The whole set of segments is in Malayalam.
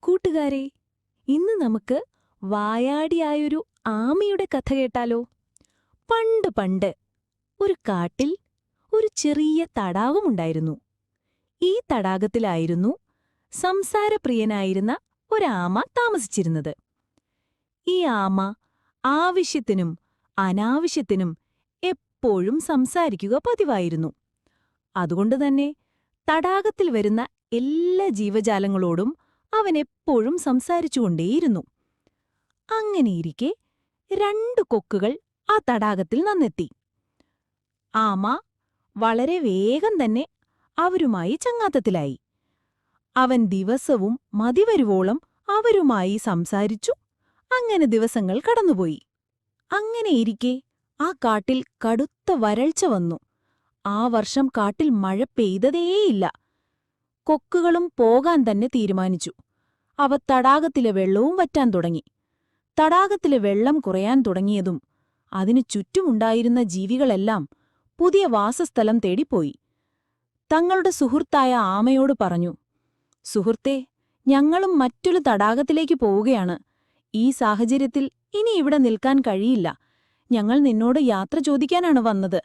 കൂട്ടുകാരെ, ഇന്ന് നമുക്ക് വായാടിയായൊരു ആമയുടെ കഥ കേട്ടാലോ? പണ്ട് പണ്ട് ഒരു കാട്ടിൽ ഒരു ചെറിയ തടാകമുണ്ടായിരുന്നു. ഈ തടാകത്തിലായിരുന്നു സംസാരപ്രിയനായിരുന്ന ഒരാമ താമസിച്ചിരുന്നത്. ഈ ആമ ആവശ്യത്തിനും അനാവശ്യത്തിനും എപ്പോഴും സംസാരിക്കുക പതിവായിരുന്നു. അതുകൊണ്ടുതന്നെ തടാകത്തിൽ വരുന്ന എല്ലാ ജീവജാലങ്ങളോടും അവൻ എപ്പോഴും സംസാരിച്ചുകൊണ്ടേയിരുന്നു. അങ്ങനെയിരിക്കെ 2 കൊക്കുകൾ ആ തടാകത്തിൽ നന്നെത്തി. ആമ വളരെ വേഗം തന്നെ അവരുമായി ചങ്ങാത്തത്തിലായി. അവൻ ദിവസവും മതിവരുവോളം അവരുമായി സംസാരിച്ചു. അങ്ങനെ ദിവസങ്ങൾ കടന്നുപോയി. അങ്ങനെയിരിക്കെ ആ കാട്ടിൽ കടുത്ത വരൾച്ച വന്നു. ആ വർഷം കാട്ടിൽ മഴ പെയ്തതേയില്ല. കൊക്കുകളും പോകാൻ തന്നെ തീരുമാനിച്ചു. അവ തടാകത്തിലെ വെള്ളവും വറ്റാൻ തുടങ്ങി. തടാകത്തിലെ വെള്ളം കുറയാൻ തുടങ്ങിയതും അതിനു ചുറ്റുമുണ്ടായിരുന്ന ജീവികളെല്ലാം പുതിയ വാസസ്ഥലം തേടിപ്പോയി. തങ്ങളുടെ സുഹൃത്തായ ആമയോട് പറഞ്ഞു, "സുഹൃത്തേ, ഞങ്ങളും മറ്റൊരു തടാകത്തിലേക്ക് പോവുകയാണ്. ഈ സാഹചര്യത്തിൽ ഇനി ഇവിടെ നിൽക്കാൻ കഴിയില്ല. ഞങ്ങൾ നിന്നോട് യാത്ര ചോദിക്കാനാണ് വന്നത്.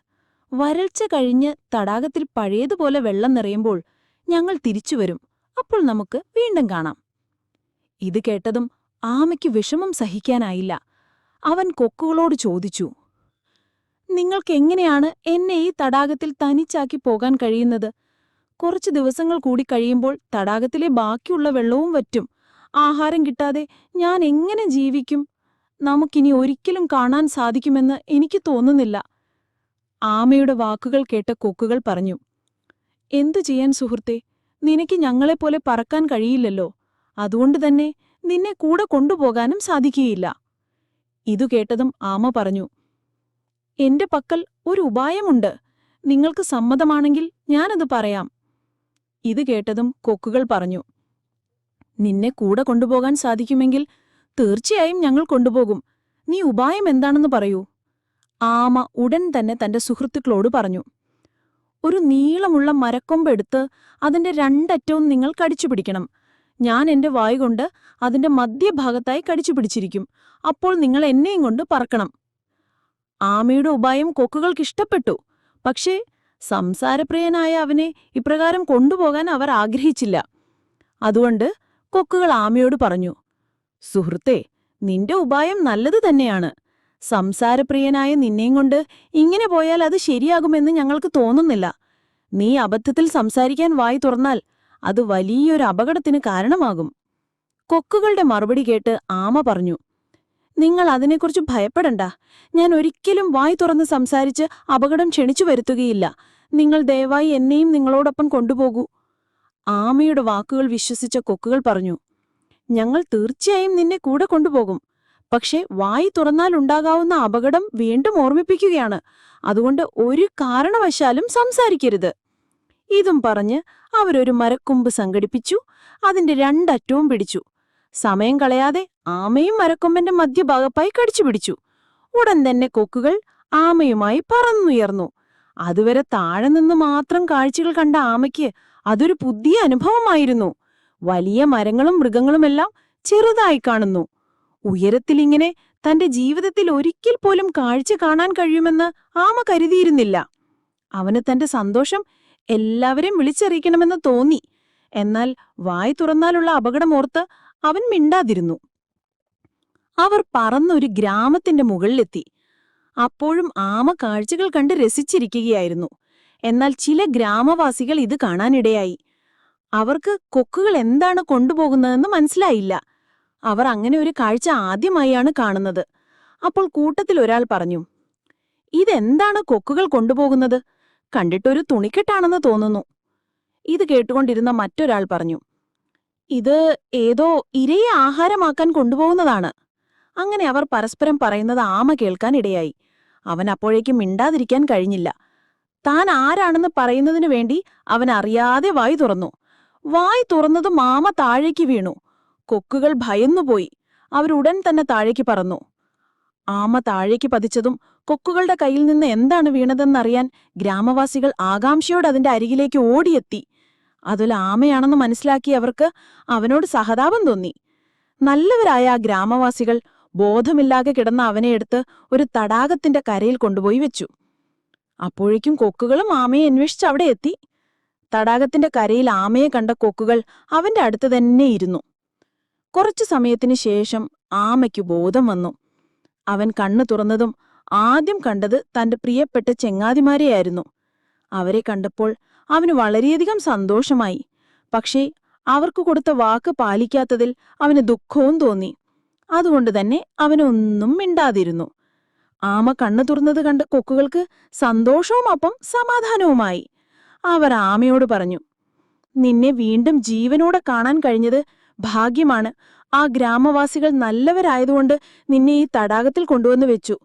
വരൾച്ച കഴിഞ്ഞ് തടാകത്തിൽ പഴയതുപോലെ വെള്ളം നിറയുമ്പോൾ ഞങ്ങൾ തിരിച്ചുവരും. അപ്പോൾ നമുക്ക് വീണ്ടും കാണാം." ഇത് കേട്ടതും ആമയ്ക്ക് വിഷമം സഹിക്കാനായില്ല. അവൻ കൊക്കുകളോട് ചോദിച്ചു, "നിങ്ങൾക്കെങ്ങനെയാണ് എന്നെ ഈ തടാകത്തിൽ തനിച്ചാക്കി പോകാൻ കഴിയുന്നത്? കുറച്ചു ദിവസങ്ങൾ കൂടി കഴിയുമ്പോൾ തടാകത്തിലെ ബാക്കിയുള്ള വെള്ളവും വറ്റും. ആഹാരം കിട്ടാതെ ഞാൻ എങ്ങനെ ജീവിക്കും? നമുക്കിനി ഒരിക്കലും കാണാൻ സാധിക്കുമെന്ന് എനിക്ക് തോന്നുന്നില്ല." ആമയുടെ വാക്കുകൾ കേട്ട കൊക്കുകൾ പറഞ്ഞു, "എന്തു ചെയ്യാൻ സുഹൃത്തേ? നിനക്ക് ഞങ്ങളെപ്പോലെ പറക്കാൻ കഴിയില്ലല്ലോ. അതുകൊണ്ടുതന്നെ നിന്നെ കൂടെ കൊണ്ടുപോകാനും സാധിക്കുകയില്ല." ഇതു കേട്ടതും ആമ പറഞ്ഞു, "എന്റെ പക്കൽ ഒരു ഉപായമുണ്ട്. നിങ്ങൾക്ക് സമ്മതമാണെങ്കിൽ ഞാനത് പറയാം." ഇത് കേട്ടതും കൊക്കുകൾ പറഞ്ഞു, "നിന്നെ കൂടെ കൊണ്ടുപോകാൻ സാധിക്കുമെങ്കിൽ തീർച്ചയായും ഞങ്ങൾ കൊണ്ടുപോകും. നീ ഉപായം എന്താണെന്ന് പറയൂ." ആമ ഉടൻ തന്നെ തന്റെ സുഹൃത്തുക്കളോട് പറഞ്ഞു, "ഒരു നീളമുള്ള മരക്കൊമ്പെടുത്ത് അതിന്റെ 2 അറ്റവും നിങ്ങൾ കടിച്ചുപിടിക്കണം. ഞാൻ എന്റെ വായുകൊണ്ട് അതിന്റെ മധ്യഭാഗത്തായി കടിച്ചുപിടിച്ചിരിക്കും. അപ്പോൾ നിങ്ങൾ എന്നെയും കൊണ്ട് പറക്കണം." ആമയുടെ ഉപായം കൊക്കുകൾക്കിഷ്ടപ്പെട്ടു. പക്ഷേ സംസാരപ്രിയനായ അവനെ ഇപ്രകാരം കൊണ്ടുപോകാൻ അവർ ആഗ്രഹിച്ചില്ല. അതുകൊണ്ട് കൊക്കുകൾ ആമയോട് പറഞ്ഞു, "സുഹൃത്തേ, നിന്റെ ഉപായം നല്ലതു തന്നെയാണ്. സംസാരപ്രിയനായ നിന്നെയും കൊണ്ട് ഇങ്ങനെ പോയാൽ അത് ശരിയാകുമെന്ന് ഞങ്ങൾക്ക് തോന്നുന്നില്ല. നീ അബദ്ധത്തിൽ സംസാരിക്കാൻ വായി തുറന്നാൽ അത് വലിയൊരു അപകടത്തിന് കാരണമാകും." കൊക്കുകളുടെ മറുപടി കേട്ട് ആമ പറഞ്ഞു, "നിങ്ങൾ അതിനെക്കുറിച്ച് ഭയപ്പെടണ്ട. ഞാൻ ഒരിക്കലും വായി തുറന്ന് സംസാരിച്ച് അപകടം ക്ഷണിച്ചു വരുത്തുകയില്ല. നിങ്ങൾ ദയവായി എന്നെയും നിങ്ങളോടൊപ്പം കൊണ്ടുപോകൂ." ആമയുടെ വാക്കുകൾ വിശ്വസിച്ച കൊക്കുകൾ പറഞ്ഞു, "ഞങ്ങൾ തീർച്ചയായും നിന്നെ കൂടെ കൊണ്ടുപോകും. പക്ഷേ വായി തുറന്നാലുണ്ടാകാവുന്ന അപകടം വീണ്ടും ഓർമ്മിപ്പിക്കുകയാണ്. അതുകൊണ്ട് ഒരു കാരണവശാലും സംസാരിക്കരുത്." ഇതും പറഞ്ഞ് അവരൊരു മരക്കൊമ്പ് സംഘടിപ്പിച്ചു. അതിന്റെ 2 അറ്റവും പിടിച്ചു. സമയം കളയാതെ ആമയും മരക്കൊമ്പന്റെ മധ്യഭാഗത്തായി കടിച്ചുപിടിച്ചു. ഉടൻ തന്നെ കൊക്കുകൾ ആമയുമായി പറന്നുയർന്നു. അതുവരെ താഴെ നിന്ന് മാത്രം കാഴ്ചകൾ കണ്ട ആമയ്ക്ക് അതൊരു പുതിയ അനുഭവമായിരുന്നു. വലിയ മരങ്ങളും മൃഗങ്ങളുമെല്ലാം ചെറുതായി കാണുന്നു. ഉയരത്തിലിങ്ങനെ തന്റെ ജീവിതത്തിൽ ഒരിക്കൽ പോലും കാഴ്ച കാണാൻ കഴിയുമെന്ന് ആമ കരുതിയിരുന്നില്ല. അവന് തന്റെ സന്തോഷം എല്ലാവരെയും വിളിച്ചറിയിക്കണമെന്ന് തോന്നി. എന്നാൽ വായി തുറന്നാലുള്ള അപകടമോർത്ത് അവൻ മിണ്ടാതിരുന്നു. അവർ പറന്നൊരു ഗ്രാമത്തിന്റെ മുകളിലെത്തി. അപ്പോഴും ആമ കാഴ്ചകൾ കണ്ട് രസിച്ചിരിക്കുകയായിരുന്നു. എന്നാൽ ചില ഗ്രാമവാസികൾ ഇത് കാണാനിടയായി. അവർക്ക് കൊക്കുകൾ എന്താണ് കൊണ്ടുപോകുന്നതെന്ന് മനസ്സിലായില്ല. അവർ അങ്ങനെ ഒരു കാഴ്ച ആദ്യമായാണ് കാണുന്നത്. അപ്പോൾ കൂട്ടത്തിൽ ഒരാൾ പറഞ്ഞു, "ഇതെന്താണ് കൊക്കുകൾ കൊണ്ടുപോകുന്നത്? കണ്ടിട്ടൊരു തുണിക്കെട്ടാണെന്ന് തോന്നുന്നു." ഇത് കേട്ടുകൊണ്ടിരുന്ന മറ്റൊരാൾ പറഞ്ഞു, "ഇത് ഏതോ ഇരയെ ആഹാരമാക്കാൻ കൊണ്ടുപോകുന്നതാണ്." അങ്ങനെ അവർ പരസ്പരം പറയുന്നത് ആമ കേൾക്കാനിടയായി. അവൻ അപ്പോഴേക്കും മിണ്ടാതിരിക്കാൻ കഴിഞ്ഞില്ല. താൻ ആരാണെന്ന് പറയുന്നതിനു വേണ്ടി അവൻ അറിയാതെ വായി തുറന്നു. വായി തുറന്നതും ആമ താഴേക്ക് വീണു. കൊക്കുകൾ ഭയന്നുപോയി. അവരുടൻ തന്നെ താഴേക്ക് പറന്നു. ആമ താഴേക്ക് പതിച്ചതും കൊക്കുകളുടെ കയ്യിൽ നിന്ന് എന്താണ് വീണതെന്നറിയാൻ ഗ്രാമവാസികൾ ആകാംക്ഷയോടെ അതിന്റെ അരികിലേക്ക് ഓടിയെത്തി. അതൊരു ആമയാണെന്ന് മനസ്സിലാക്കി അവർക്ക് അവനോട് സഹതാപം തോന്നി. നല്ലവരായ ആ ഗ്രാമവാസികൾ ബോധമില്ലാതെ കിടന്ന അവനെ എടുത്ത് ഒരു തടാകത്തിന്റെ കരയിൽ കൊണ്ടുപോയി വെച്ചു. അപ്പോഴേക്കും കൊക്കുകളും ആമയെ അന്വേഷിച്ച് അവിടെ എത്തി. തടാകത്തിന്റെ കരയിൽ ആമയെ കണ്ട കൊക്കുകൾ അവന്റെ അടുത്ത് തന്നെ ഇരുന്നു. കുറച്ചു സമയത്തിനു ശേഷം ആമയ്ക്കു ബോധം വന്നു. അവൻ കണ്ണു തുറന്നതും ആദ്യം കണ്ടത് തന്റെ പ്രിയപ്പെട്ട ചെങ്ങാതിമാരെയായിരുന്നു. അവരെ കണ്ടപ്പോൾ അവന് വളരെയധികം സന്തോഷമായി. പക്ഷേ അവർക്ക് കൊടുത്ത വാക്ക് പാലിക്കാത്തതിൽ അവന് ദുഃഖവും തോന്നി. അതുകൊണ്ട് തന്നെ അവനൊന്നും മിണ്ടാതിരുന്നു. ആമ കണ്ണു തുറന്നത് കണ്ട് കൊക്കുകൾക്ക് സന്തോഷവും അപ്പം സമാധാനവുമായി. അവർ ആമയോട് പറഞ്ഞു, നിന്നെ വീണ്ടും ജീവനോടെ കാണാൻ കഴിഞ്ഞത് ഭാഗ്യമാണ്. ആ ഗ്രാമവാസികൾ നല്ലവരായതുകൊണ്ട് നിന്നെ ഈ തടാകത്തിൽ കൊണ്ടുവന്ന് വെച്ചു.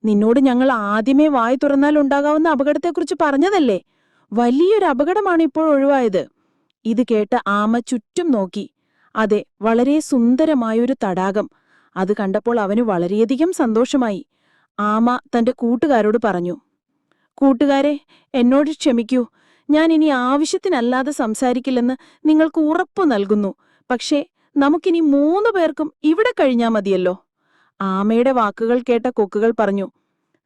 നിന്നോട് ഞങ്ങൾ ആദ്യമേ വായ് തുറന്നാൽ ഉണ്ടാകാവുന്ന അപകടത്തെക്കുറിച്ച് പറഞ്ഞതല്ലേ? വലിയൊരു അപകടമാണ് ഇപ്പോൾ ഒഴിവായത്. ഇത് കേട്ട് ആമ ചുറ്റും നോക്കി. അതെ, വളരെ സുന്ദരമായൊരു തടാകം. അത് കണ്ടപ്പോൾ അവന് വളരെയധികം സന്തോഷമായി. ആമ തന്റെ കൂട്ടുകാരോട് പറഞ്ഞു, കൂട്ടുകാരെ, എന്നോട് ക്ഷമിക്കൂ. ഞാൻ ഇനി ആവശ്യത്തിനല്ലാതെ സംസാരിക്കില്ലെന്ന് നിങ്ങൾക്ക് ഉറപ്പു നൽകുന്നു. പക്ഷേ നമുക്കിനി 3 പേർക്കും ഇവിടെ കഴിഞ്ഞാ മതിയല്ലോ. ആമയുടെ വാക്കുകൾ കേട്ട കൊക്കുകൾ പറഞ്ഞു,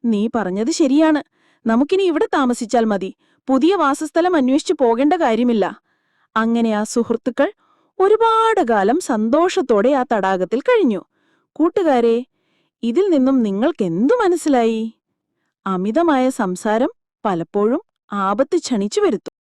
നീ പറഞ്ഞത് ശരിയാണ്. നമുക്കിനി ഇവിടെ താമസിച്ചാൽ മതി. പുതിയ വാസസ്ഥലം അന്വേഷിച്ചു പോകേണ്ട കാര്യമില്ല. അങ്ങനെ ആ സുഹൃത്തുക്കൾ ഒരുപാട് കാലം സന്തോഷത്തോടെ ആ തടാകത്തിൽ കഴിഞ്ഞു. കൂട്ടുകാരെ, ഇതിൽ നിന്നും നിങ്ങൾക്കെന്തു മനസ്സിലായി? അമിതമായ സംസാരം പലപ്പോഴും ആപത്ത് ക്ഷണിച്ചു വരുത്തും.